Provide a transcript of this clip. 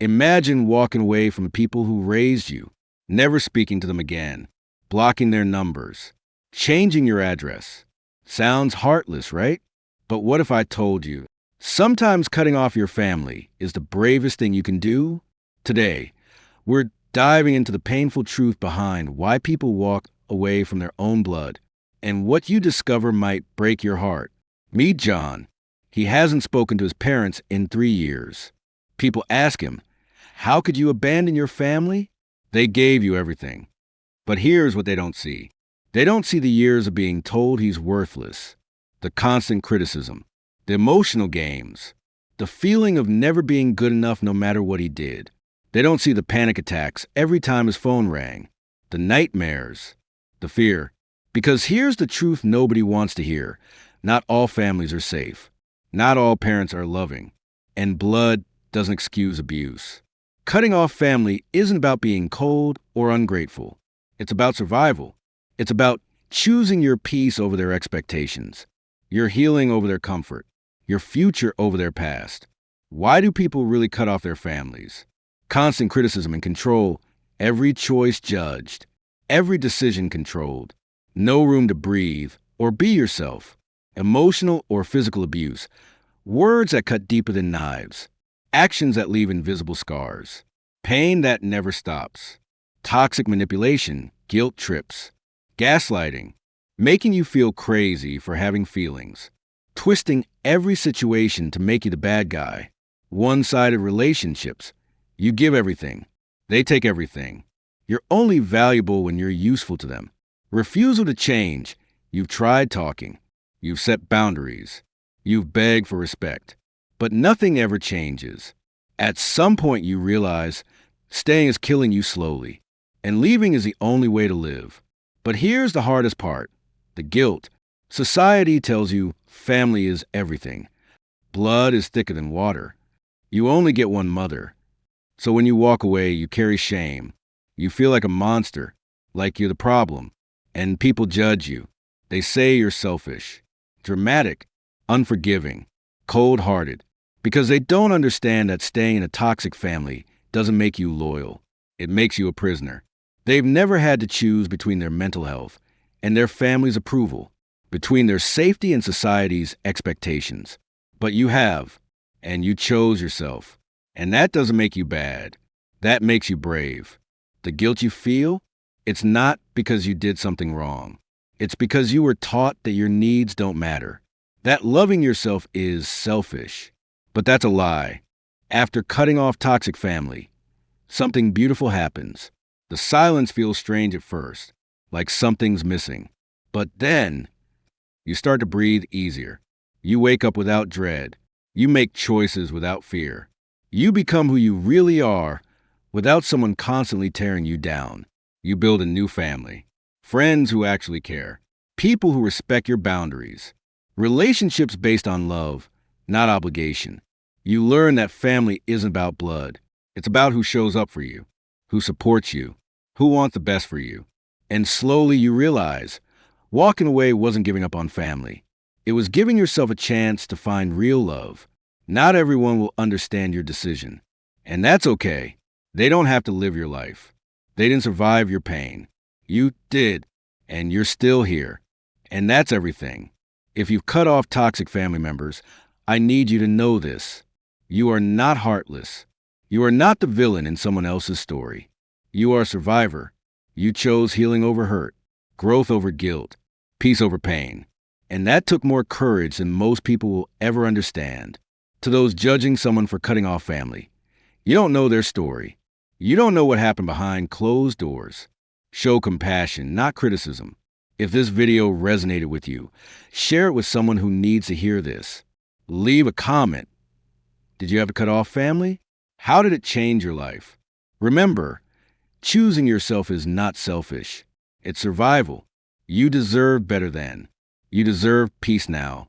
Imagine walking away from the people who raised you, never speaking to them again, blocking their numbers, changing your address. Sounds heartless, right? But what if I told you, sometimes cutting off your family is the bravest thing you can do? Today, we're diving into the painful truth behind why people walk away from their own blood, and what you discover might break your heart. Meet John. He hasn't spoken to his parents in 3 years. People ask him, how could you abandon your family? They gave you everything. But here's what they don't see. They don't see the years of being told he's worthless, the constant criticism, the emotional games, the feeling of never being good enough no matter what he did. They don't see the panic attacks every time his phone rang, the nightmares, the fear. Because here's the truth nobody wants to hear. Not all families are safe. Not all parents are loving. And blood doesn't excuse abuse. Cutting off family isn't about being cold or ungrateful. It's about survival. It's about choosing your peace over their expectations, your healing over their comfort, your future over their past. Why do people really cut off their families? Constant criticism and control, every choice judged, every decision controlled, no room to breathe or be yourself, emotional or physical abuse, words that cut deeper than knives, actions that leave invisible scars, pain that never stops, toxic manipulation, guilt trips, gaslighting, making you feel crazy for having feelings, twisting every situation to make you the bad guy, one-sided relationships. You give everything. They take everything. You're only valuable when you're useful to them. Refusal to change. You've tried talking. You've set boundaries. You've begged for respect. But nothing ever changes. At some point you realize staying is killing you slowly, and leaving is the only way to live. But here's the hardest part, the guilt. Society tells you family is everything. Blood is thicker than water. You only get one mother. So when you walk away, you carry shame. You feel like a monster, like you're the problem. And people judge you. They say you're selfish, dramatic, unforgiving, cold-hearted, because they don't understand that staying in a toxic family doesn't make you loyal. It makes you a prisoner. They've never had to choose between their mental health and their family's approval, between their safety and society's expectations. But you have, and you chose yourself. And that doesn't make you bad. That makes you brave. The guilt you feel, it's not because you did something wrong. It's because you were taught that your needs don't matter. That loving yourself is selfish. But that's a lie. After cutting off toxic family, something beautiful happens. The silence feels strange at first, like something's missing. But then, you start to breathe easier. You wake up without dread. You make choices without fear. You become who you really are without someone constantly tearing you down. You build a new family. Friends who actually care. People who respect your boundaries. Relationships based on love, not obligation. You learn that family isn't about blood. It's about who shows up for you, who supports you, who wants the best for you. And slowly you realize, walking away wasn't giving up on family. It was giving yourself a chance to find real love. Not everyone will understand your decision. And that's okay. They don't have to live your life. They didn't survive your pain. You did. And you're still here. And that's everything. If you've cut off toxic family members, I need you to know this. You are not heartless. You are not the villain in someone else's story. You are a survivor. You chose healing over hurt, growth over guilt, peace over pain. And that took more courage than most people will ever understand. To those judging someone for cutting off family, you don't know their story. You don't know what happened behind closed doors. Show compassion, not criticism. If this video resonated with you, share it with someone who needs to hear this. Leave a comment. Did you have to cut off family? How did it change your life? Remember, choosing yourself is not selfish. It's survival. You deserve better than. You deserve peace now.